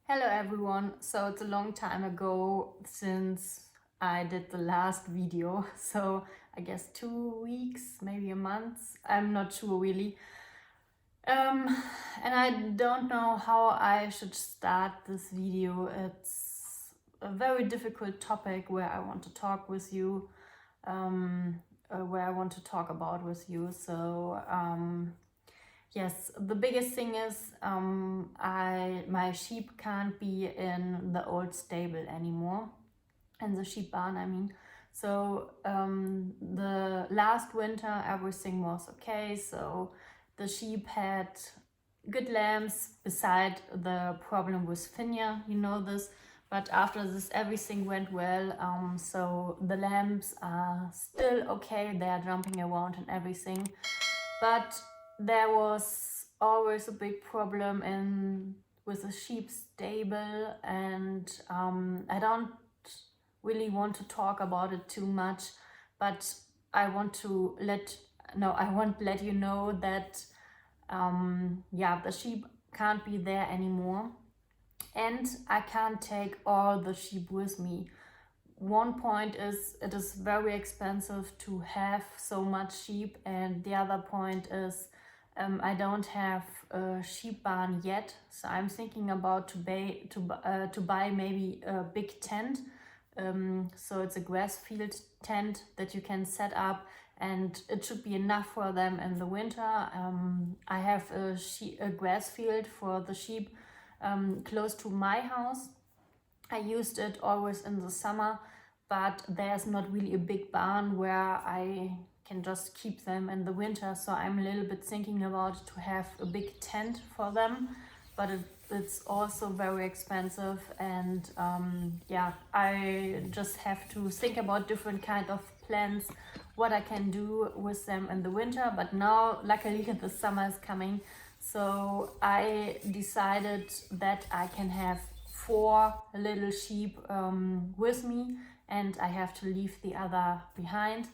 Hello everyone, so it's a long time ago since I did the last video, so I guess 2 weeks, maybe a month, I'm not sure really. And I don't know how I should start this video. It's a very difficult topic where I want to talk with you, where I want to talk about with you. So yes, the biggest thing is my sheep can't be in the old stable anymore, in the sheep barn, I mean. So the last winter everything was okay. So the sheep had good lambs, beside the problem with Finja, you know this. But after this everything went well. So the lambs are still okay, they are jumping around and everything. But there was always a big problem with the sheep stable, and I don't really want to talk about it too much, but I want let you know that the sheep can't be there anymore, and I can't take all the sheep with me. One point is it is very expensive to have so much sheep, and the other point is I don't have a sheep barn yet, so I'm thinking about to buy maybe a big tent. So it's a grass field tent that you can set up, and it should be enough for them in the winter. I have a grass field for the sheep close to my house. I used it always in the summer, but there's not really a big barn where I can just keep them in the winter. So I'm a little bit thinking about to have a big tent for them, but it's also very expensive. And I just have to think about different kind of plans, what I can do with them in the winter. But now, luckily, the summer is coming. So I decided that I can have 4 little sheep with me, and I have to leave the other behind.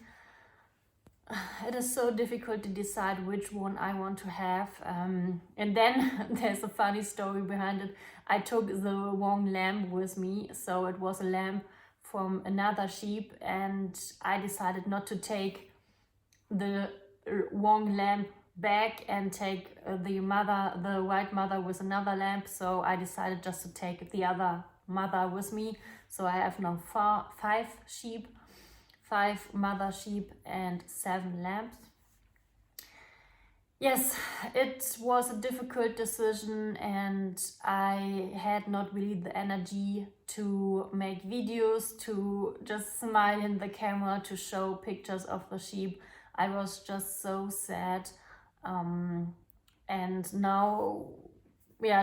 It is so difficult to decide which one I want to have. And then there's a funny story behind it. I took the wrong lamb with me, so it was a lamb from another sheep, and I decided not to take the wrong lamb back and take the white mother with another lamb. So I decided just to take the other mother with me. So I have now 5 sheep, 5 mother sheep and 7 lambs. Yes, it was a difficult decision, and I had not really the energy to make videos, to just smile in the camera, to show pictures of the sheep. I was just so sad. And now,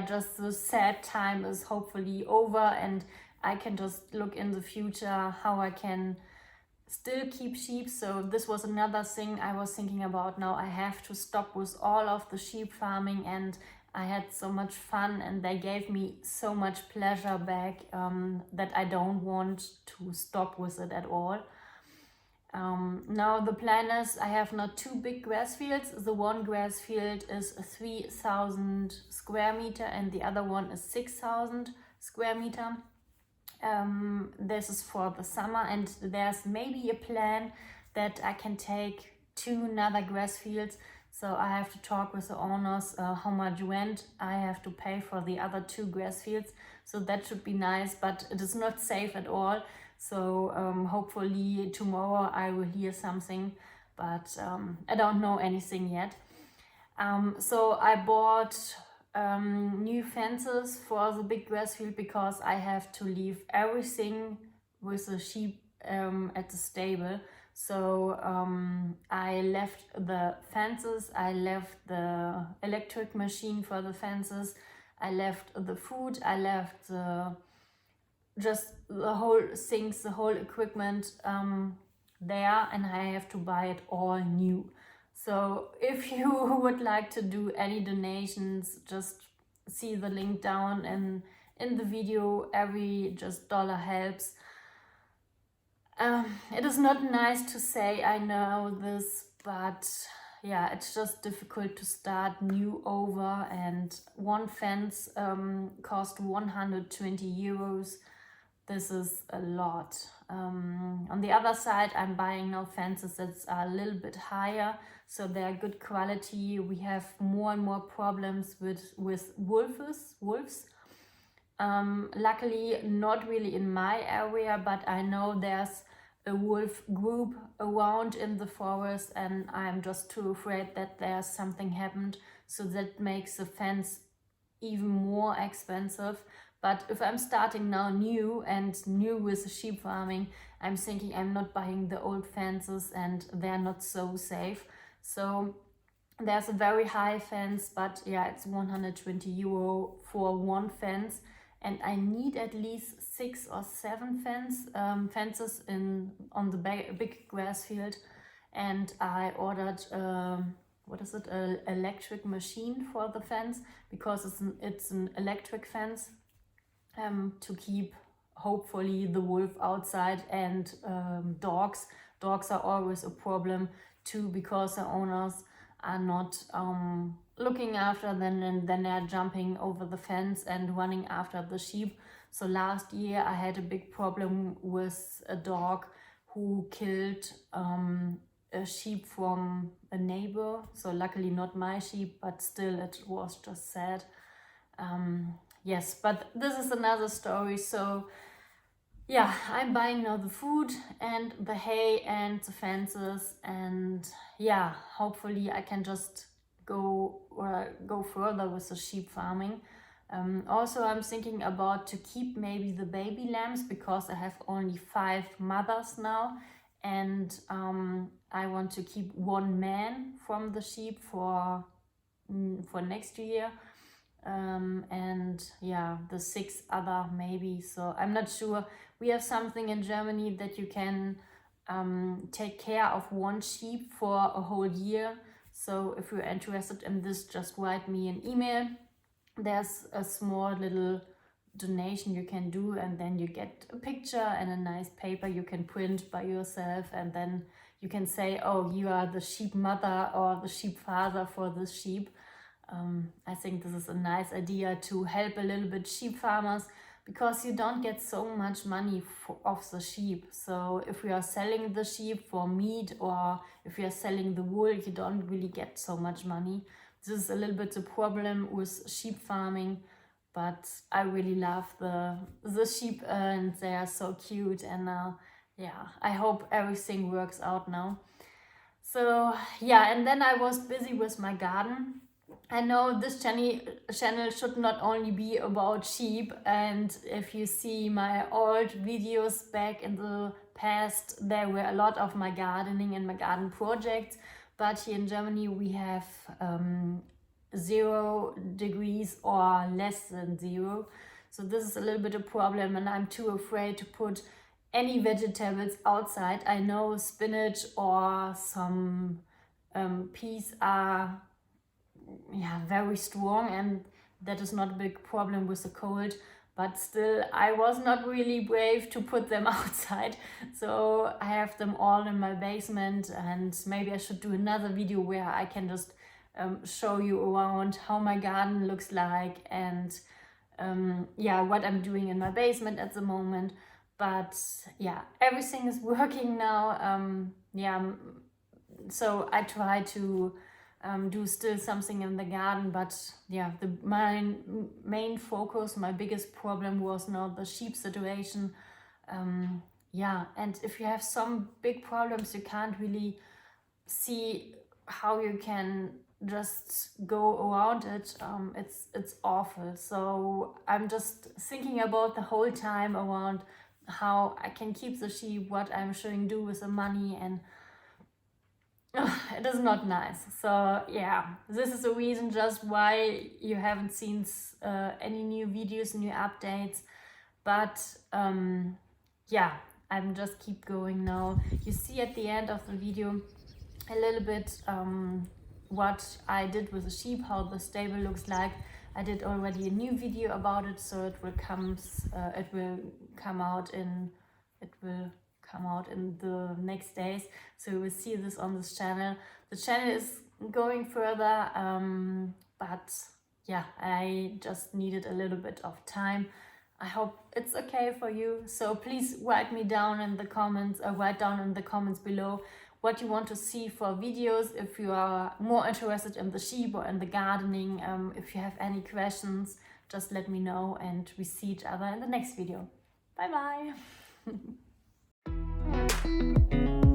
just the sad time is hopefully over, and I can just look in the future how I can still keep sheep. So this was another thing I was thinking about. Now I have to stop with all of the sheep farming, and I had so much fun and they gave me so much pleasure back that I don't want to stop with it at all. Now the plan is I have not 2 big grass fields. The one grass field is 3,000 square meter and the other one is 6,000 square meter. This is for the summer, and there's maybe a plan that I can take 2 another grass fields. So I have to talk with the owners how much rent I have to pay for the other 2 grass fields. So that should be nice, but it is not safe at all. So hopefully tomorrow I will hear something, but I don't know anything yet. So I bought new fences for the big grass field because I have to leave everything with the sheep at the stable. So I left the fences, I left the electric machine for the fences, I left the food, I left just the whole things, the whole equipment there, and I have to buy it all new. So if you would like to do any donations, just see the link down in the video. Every just dollar helps. It is not nice to say, I know this, but yeah, it's just difficult to start new over, and one fence cost 120 euros. This is a lot. On the other side, I'm buying now fences that are a little bit higher, so they're good quality. We have more and more problems with wolves. Luckily, not really in my area, but I know there's a wolf group around in the forest, and I'm just too afraid that there's something happened. So that makes the fence even more expensive. But if I'm starting now new with the sheep farming, I'm thinking I'm not buying the old fences, and they're not so safe. So there's a very high fence, but yeah, it's 120 euro for one fence, and I need at least 6 or 7 fences on the big grass field. And I ordered what is it, an electric machine for the fence, because it's an electric fence, to keep hopefully the wolf outside, and dogs are always a problem too, because the owners are not looking after them, and then they're jumping over the fence and running after the sheep. So last year I had a big problem with a dog who killed a sheep from a neighbor. So luckily not my sheep, but still it was just sad. Yes, but this is another story. So yeah, I'm buying now the food and the hay and the fences, and yeah, hopefully I can just go further with the sheep farming. Also, I'm thinking about to keep maybe the baby lambs, because I have only 5 mothers now, and I want to keep 1 man from the sheep for next year. And yeah, the 6 other maybe. So I'm not sure. We have something in Germany that you can take care of 1 sheep for a whole year. So if you're interested in this, just write me an email. There's a small little donation you can do, and then you get a picture and a nice paper you can print by yourself, and then you can say, oh, you are the sheep mother or the sheep father for this sheep. I think this is a nice idea to help a little bit sheep farmers, because you don't get so much money off the sheep. So if you are selling the sheep for meat, or if you are selling the wool, you don't really get so much money. This is a little bit the problem with sheep farming, but I really love the sheep, and they are so cute. And yeah, I hope everything works out now. So yeah, and then I was busy with my garden. I know this channel should not only be about sheep, and if you see my old videos back in the past, there were a lot of my gardening and my garden projects. But here in Germany we have 0 degrees or less than 0. So this is a little bit a problem, and I'm too afraid to put any vegetables outside. I know spinach or some peas are very strong, and that is not a big problem with the cold, but still I was not really brave to put them outside. So I have them all in my basement, and maybe I should do another video where I can just show you around how my garden looks like, and what I'm doing in my basement at the moment. But yeah, everything is working now. So I try to do still something in the garden, but yeah, my main focus, my biggest problem was now the sheep situation. And if you have some big problems, you can't really see how you can just go around it. It's awful. So I'm just thinking about the whole time around how I can keep the sheep, what I'm showing do with the money, and it is not nice. So yeah, this is the reason just why you haven't seen any new videos, new updates. But I'm just keep going now. You see at the end of the video a little bit what I did with the sheep, how the stable looks like. I did already a new video about it, so it will come out in the next days. So you will see this on this channel. The channel is going further, but yeah, I just needed a little bit of time. I hope it's okay for you. So please write down in the comments below what you want to see for videos. If you are more interested in the sheep or in the gardening, if you have any questions, just let me know, and we see each other in the next video. Bye bye.